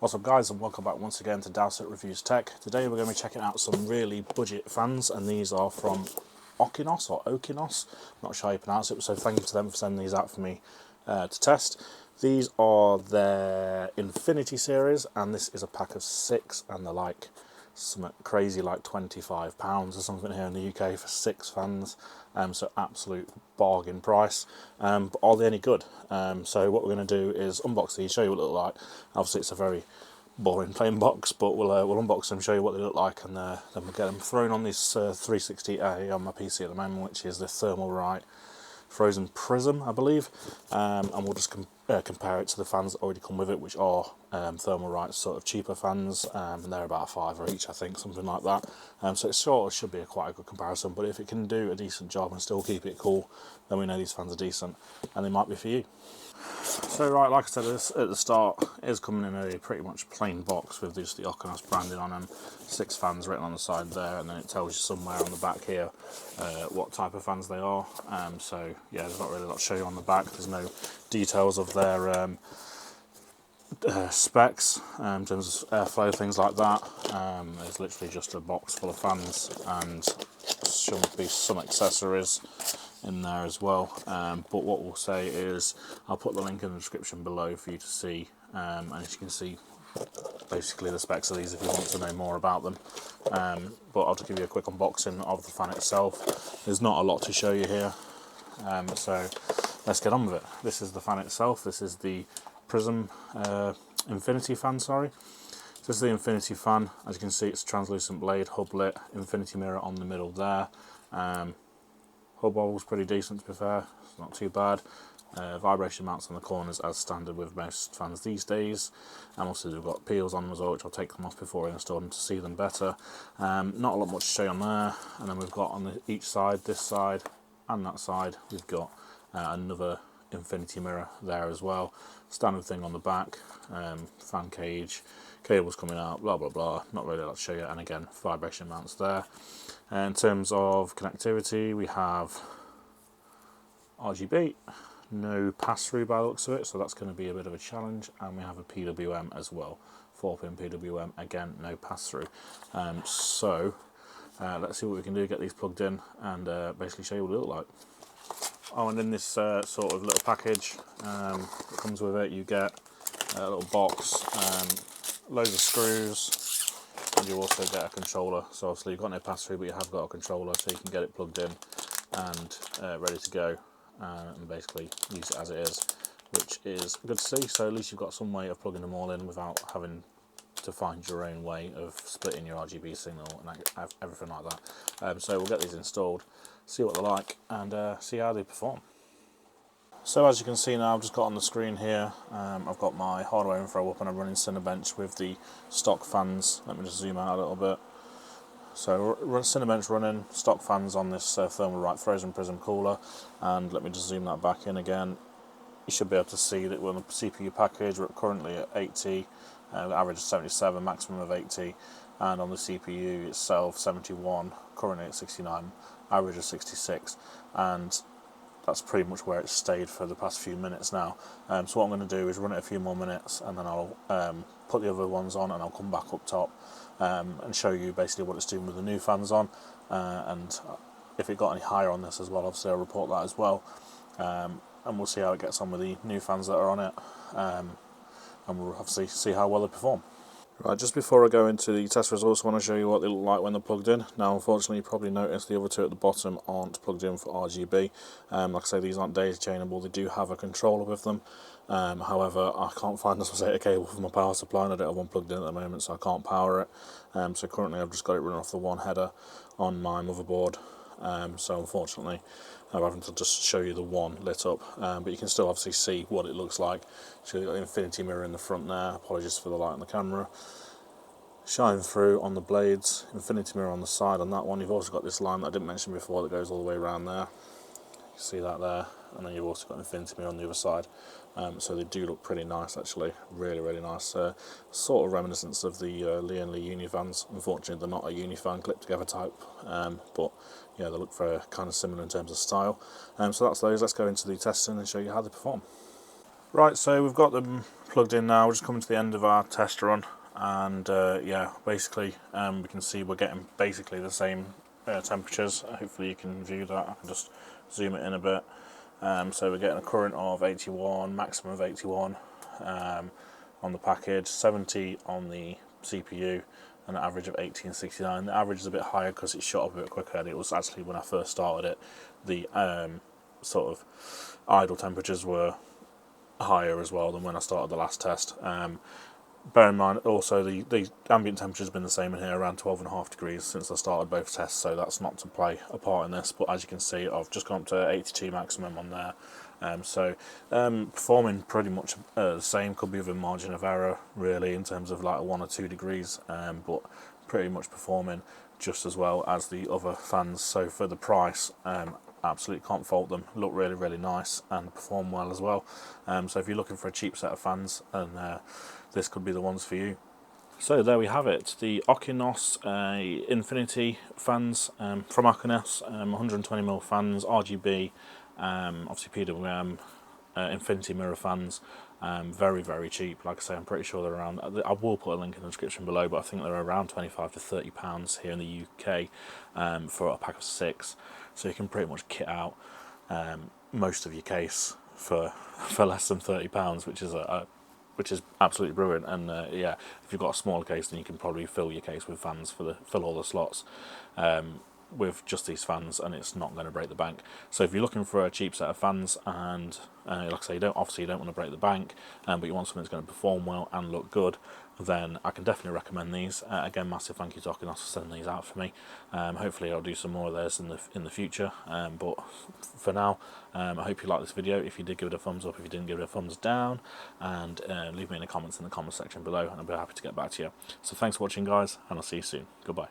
What's up guys, and welcome back once again to Dowsett Reviews Tech. Today we're going to be checking out some really budget fans, and these are from Okinos, or Okinos, not sure how you pronounce it, so thank you to them for sending these out for me to test. These are their Infinity series, and this is a pack of 6, and they're like something crazy like £25 or something here in the UK for 6 fans, so absolute bargain price. But are they any good? So what we're going to do is unbox these, show you what they look like. Obviously it's a very boring plain box, but we'll unbox them, show you what they look like, and then we'll get them thrown on this 360A on my PC at the moment, which is the thermalright frozen prism, I believe, and we'll just compare it to the fans that already come with it, which are thermalright sort of cheaper fans, and they're about £5 each, I think, something like that. So it sort of should be quite a good comparison, but if it can do a decent job and still keep it cool, then we know these fans are decent, and they might be for you. So right, like I said at the start, it is coming in a pretty much plain box with just the Okinos branding on them, 6 fans written on the side there, and then it tells you somewhere on the back here what type of fans they are. So yeah, there's not really a lot to show you on the back. There's no details of their specs in terms of airflow, things like that. There's literally just a box full of fans, and should be some accessories in there as well, but what we'll say is I'll put the link in the description below for you to see, and as you can see basically the specs of these if you want to know more about them, but I'll just give you a quick unboxing of the fan itself. There's not a lot to show you here, so let's get on with it. This is the fan itself. This is the prism Infinity fan, sorry. This is the Infinity fan. As you can see, it's a translucent blade, hub lit, Infinity mirror on the middle there. Hub wobble's pretty decent, to be fair, it's not too bad. Vibration mounts on the corners as standard with most fans these days, and also we've got peels on them as well, which I'll take them off before I install them to see them better. Not a lot much to show on there, and then we've got on each side, this side and that side, we've got another Infinity mirror there as well. Standard thing on the back, fan cage, cables coming out, blah blah blah, not really a lot to show you, and again vibration mounts there. In terms of connectivity, we have RGB, no pass-through by the looks of it, so that's going to be a bit of a challenge, and we have a PWM as well, 4-pin PWM, again no pass-through. So let's see what we can do, get these plugged in, and basically show you what they look like. Oh, and in this sort of little package that comes with it, you get a little box, loads of screws, and you also get a controller. So obviously you've got no pass-through, but you have got a controller, so you can get it plugged in and ready to go, and basically use it as it is, which is good to see. So at least you've got some way of plugging them all in without having to find your own way of splitting your RGB signal and everything like that. So we'll get these installed, see what they're like, and see how they perform. So as you can see now, I've just got on the screen here, I've got my hardware info up and I'm running Cinebench with the stock fans. Let me just zoom out a little bit. So Cinebench running, stock fans on this thermalright frozen prism cooler, and let me just zoom that back in again. You should be able to see that we're on the CPU package. We're currently at 80, average of 77, maximum of 80, and on the CPU itself 71, currently at 69, average of 66, and that's pretty much where it's stayed for the past few minutes now. So what I'm going to do is run it a few more minutes, and then I'll put the other ones on, and I'll come back up top and show you basically what it's doing with the new fans on, and if it got any higher on this as well, obviously I'll report that as well, and we'll see how it gets on with the new fans that are on it, and we'll obviously see how well they perform. Right, just before I go into the test results, I want to show you what they look like when they're plugged in. Now, unfortunately, you probably noticed the other two at the bottom aren't plugged in for RGB. Like I say, these aren't daisy chainable. They do have a controller with them. However, I can't find the SATA cable for my power supply, and I don't have one plugged in at the moment, so I can't power it. So currently, I've just got it running off the one header on my motherboard. So unfortunately, I'm having to just show you the one lit up, but you can still obviously see what it looks like. So you've got the Infinity mirror in the front there, apologies for the light on the camera, shine through on the blades, Infinity mirror on the side on that one. You've also got this line that I didn't mention before that goes all the way around there. You can see that there, and then you've also got Infinity mirror on the other side. So they do look pretty nice actually, really nice. Sort of reminiscence of the Lee Uni fans. Unfortunately they're not a uni fan clip together type, but yeah, they look very kind of similar in terms of style. So that's those. Let's go into the testing and show you how they perform. Right, so we've got them plugged in now. We're just coming to the end of our test run, and yeah, basically we can see we're getting basically the same temperatures. Hopefully you can view that. I can just zoom it in a bit. So we're getting a current of 81, maximum of 81 on the package, 70 on the CPU, and an average of 1869. The average is a bit higher because it shot up a bit quicker, and it was actually when I first started it, the sort of idle temperatures were higher as well than when I started the last test. Bear in mind also the ambient temperature has been the same in here, around 12.5 degrees since I started both tests, so that's not to play a part in this, but as you can see I've just gone up to 82 maximum on there. Performing pretty much the same, could be with a margin of error really in terms of like 1 or 2 degrees, but pretty much performing just as well as the other fans. So for the price, absolutely can't fault them. Look really nice and perform well as well. So if you're looking for a cheap set of fans, then this could be the ones for you. So there we have it, the Okinos Infinity fans from Okinos, 120mm fans, RGB, obviously PWM, Infinity Mirror fans. Very cheap. Like I say, I'm pretty sure they're around, I will put a link in the description below, but I think they're around £25 to £30 here in the UK for a pack of 6. So you can pretty much kit out most of your case for less than £30, which is absolutely brilliant. And yeah, if you've got a smaller case, then you can probably fill your case with fans fill all the slots with just these fans, and it's not going to break the bank. So if you're looking for a cheap set of fans, and like I say, you don't want to break the bank, but you want something that's going to perform well and look good, then I can definitely recommend these. Again, massive thank you to Okinos for sending these out for me. Hopefully I'll do some more of theirs in the future, but for now, I hope you liked this video. If you did, give it a thumbs up. If you didn't, give it a thumbs down, and leave me in the comments in the comment section below, and I'll be happy to get back to you. So thanks for watching, guys, and I'll see you soon. Goodbye.